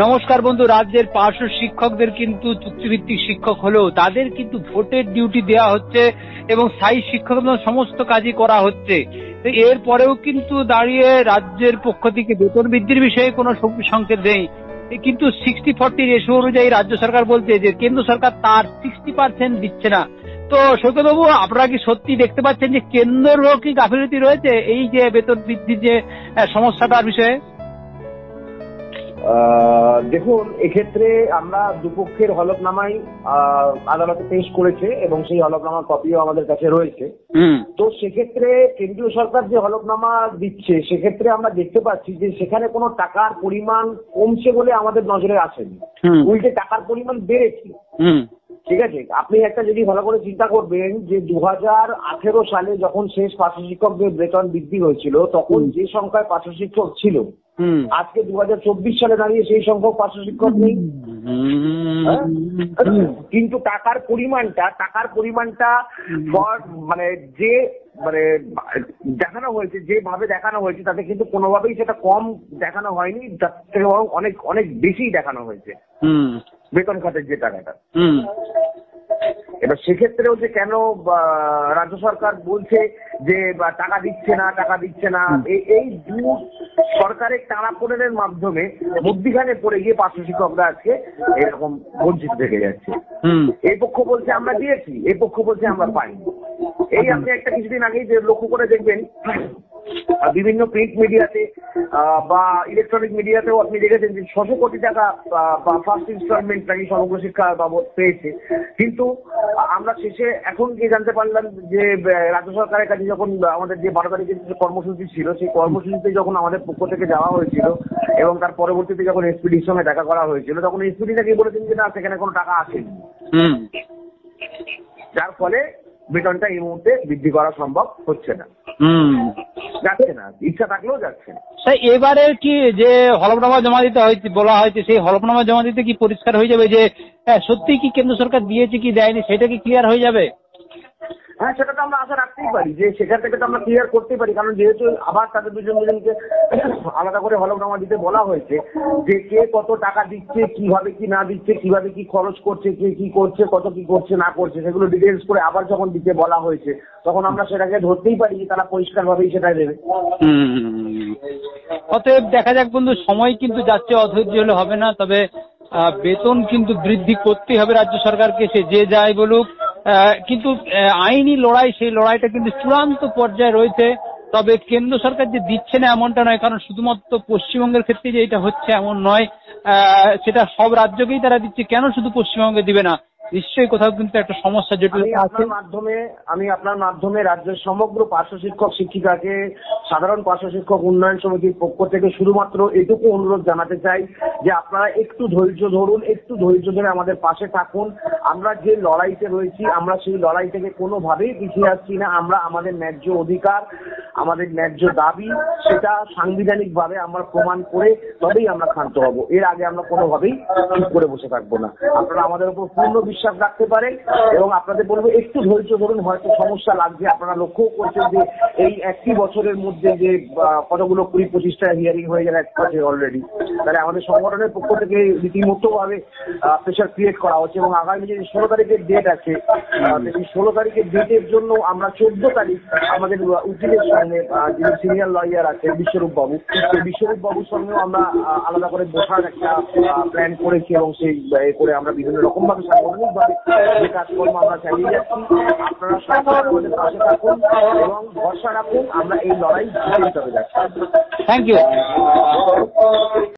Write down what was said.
নমস্কার বন্ধু। রাজ্যের পার্শ্ব শিক্ষকদের কিন্তু চুক্তিভিত্তিক শিক্ষক হলেও তাদের কিন্তু ভোটের ডিউটি দেওয়া হচ্ছে এবং স্থায়ী শিক্ষক সমস্ত কাজই করা হচ্ছে। এর পরেও কিন্তু দাঁড়িয়ে রাজ্যের পক্ষ থেকে বেতন বৃদ্ধির বিষয়ে কোনো সংকেত নেই, কিন্তু 60-40 রেশিও অনুযায়ী রাজ্য সরকার বলছে যে কেন্দ্র সরকার তার 60% দিচ্ছে না। তো সৈকতবাবু, আপনারা কি সত্যি দেখতে পাচ্ছেন যে কেন্দ্রেরও কি গাফিলতি রয়েছে এই যে বেতন বৃদ্ধির যে সমস্যাটার বিষয়ে? দেখুন, এক্ষেত্রে আমরা দুপক্ষের হলফনামাই আদালতে পেশ করেছে এবং সেই হলফনামার কপিও আমাদের কাছে রয়েছে। তো সেক্ষেত্রে কেন্দ্রীয় সরকার যে হলফনামা দিচ্ছে সেক্ষেত্রে আমরা দেখতে পাচ্ছি যে সেখানে কোনো টাকার পরিমাণ কমছে বলে আমাদের নজরে আসেনি, উল্টে টাকার পরিমাণ বেড়েছে। ঠিক আছে, আপনি একটা যদি ভালো করে চিন্তা করবেন যে 2018 সালে যখন শেষ পার্শ্ব শিক্ষকদের বেতন বৃদ্ধি হয়েছিল তখন যে সংখ্যায় পার্শ্ব শিক্ষক ছিল, আজকে 2024 সালে দাঁড়িয়ে সেই সংখ্যক পার্শ্ব শিক্ষক নেই। কিন্তু টাকার পরিমাণটা মানে যে মানে দেখানো হয়েছে, যেভাবে দেখানো হয়েছে তাতে কিন্তু কোনোভাবেই সেটা কম দেখানো হয়নি, তার থেকে বরং অনেক অনেক বেশি দেখানো হয়েছে বেতন খাতের যে টাকাটা। এবার সেক্ষেত্রেও যে কেন রাজ্য সরকার বলছে যে টাকা দিচ্ছে না, এই দু সরকারের টানাপোড়েনের মাধ্যমে মধ্যিখানে পড়ে গিয়ে পার্শ্ব শিক্ষকরা আজকে এরকম বঞ্চিত থেকে যাচ্ছে। এই পক্ষ বলছে আমরা দিয়েছি, এই পক্ষ বলছে আমরা পাইনি। এই আপনি একটা কিছুদিন আগেই যে লক্ষ্য করে দেখবেন বিভিন্ন প্রিন্ট মিডিয়াতে বা ইলেকট্রনিক মিডিয়াতেও আপনি দেখেছেন যে 600 কোটি টাকা বা ফার্স্ট ইনস্টলমেন্ট নাকি সমগ্র শিক্ষা বাবদ পেয়েছে। কিন্তু আমরা শেষে এখন কি জানতে পারলাম যে রাজ্য সরকারের কাছে যখন আমাদের যে 12 তারিখের যে কর্মসূচি ছিল সেই কর্মসূচিতে যখন আমাদের পক্ষ থেকে যাওয়া হয়েছিল এবং তার পরবর্তীতে যখন এসপিডির সঙ্গে দেখা করা হয়েছিল তখন এসপিডি নাকি বলেছেন যে না, সেখানে কোনো টাকা আসেনি, যার ফলে বেতনটা এই মুহূর্তে বৃদ্ধি করা সম্ভব হচ্ছে না, যাচ্ছে না, ইচ্ছা থাকলেও যাচ্ছে না। এবারে কি যে হলফনামা জমা দিতে বলা হয়েছে সেই হলফনামা জমা দিতে কি পরিষ্কার হয়ে যাবে যে সত্যি কি কেন্দ্র সরকার দিয়েছে কি দেয়নি, সেটা কি ক্লিয়ার হয়ে যাবে? হ্যাঁ, সেটা তো আমরা আশা রাখতেই পারি যে সেখান থেকে তো আমরা ক্লিয়ার করতেই পারি, কারণ যেহেতু আবার তাদের দুজনকে আলাদা করে হলফনামা দিতে বলা হয়েছে যে কে কত টাকা দিচ্ছে, কিভাবে কি না দিচ্ছে, কিভাবে কি খরচ করছে, কে কি করছে, কত কি করছে না করছে, সেগুলো ডিটেলস করে আবার যখন দিতে বলা হয়েছে তখন আমরা সেটাকে ধরতেই পারি যে তারা পরিষ্কার ভাবেই সেটাই দেবে। অতএব দেখা যাক বন্ধু, সময় কিন্তু যাচ্ছে, অধৈর্য হলে হবে না। তবে বেতন কিন্তু বৃদ্ধি করতেই হবে রাজ্য সরকারকে, সে যে যাই বলুক। কিন্তু আইনি লড়াই, সেই লড়াইটা কিন্তু চূড়ান্ত পর্যায়ে রয়েছে। তবে কেন্দ্র সরকার যে দিচ্ছে না এমনটা নয়, কারণ শুধুমাত্র পশ্চিমবঙ্গের ক্ষেত্রে যে এটা হচ্ছে এমন নয়, সেটা সব রাজ্যকেই তারা দিচ্ছে, কেন শুধু পশ্চিমবঙ্গে দিবে না? নিশ্চয়ই কোথাও কিন্তু একটা সমস্যা জটিলতা আছে। আমি আপনার মাধ্যমে রাজ্যের সমগ্র পার্শ্ব শিক্ষক শিক্ষিকাকে সাধারণ পার্শ্ব শিক্ষক উন্নয়ন সমিতির পক্ষ থেকে শুধুমাত্র এটুকু অনুরোধ জানাতে চাই যে আপনারা একটু ধৈর্য ধরুন, একটু ধৈর্য ধরে আমাদের পাশে থাকুন। আমরা যে লড়াইতে রয়েছি আমরা সেই লড়াই থেকে কোনোভাবেই পিছিয়ে আসছি না। আমরা আমাদের ন্যায্য অধিকার, আমাদের ন্যায্য দাবি সেটা সাংবিধানিকভাবে আমরা প্রমাণ করে তবেই আমরা ক্ষান্ত হব। এর আগে আমরা কোনোভাবেই চুপ করে বসে থাকবো না। আপনারা আমাদের উপর পূর্ণ বিশ্বাস রাখতে পারেন এবং আপনাদের বলবো একটু ধৈর্য ধরুন। হয়তো সমস্যা লাগছে, আপনারা লক্ষ্য করছেন যে এই একটি বছরের মধ্যে যে কতগুলো 20-25টা হিয়ারিং হয়ে গেল এক বছর অলরেডি, তাহলে আমাদের সংগঠনের পক্ষ থেকে রীতিমতো ভাবে প্রেশার ক্রিয়েট করা হচ্ছে এবং আগামী যে 16 তারিখের ডেট আছে সেই 16 তারিখের ডেটের জন্য আমরা 14 তারিখ আমাদের উকিলের সঙ্গে যিনি সিনিয়র লয়ার আছেন বিশ্বরূপ বাবু, সেই বিশ্বরূপ বাবুর সঙ্গেও আমরা আলাদা করে বসার একটা প্ল্যান করেছি এবং সেই করে আমরা বিভিন্ন রকম ভাবে সাংগঠনিকভাবে যে কাজকর্ম আমরা চালিয়ে যাচ্ছি। আপনারা সবাই আমাদের পাশে থাকুন এবং ভরসা রাখুন, আমরা এই লড়াই জিতে যাচ্ছি। Thank you.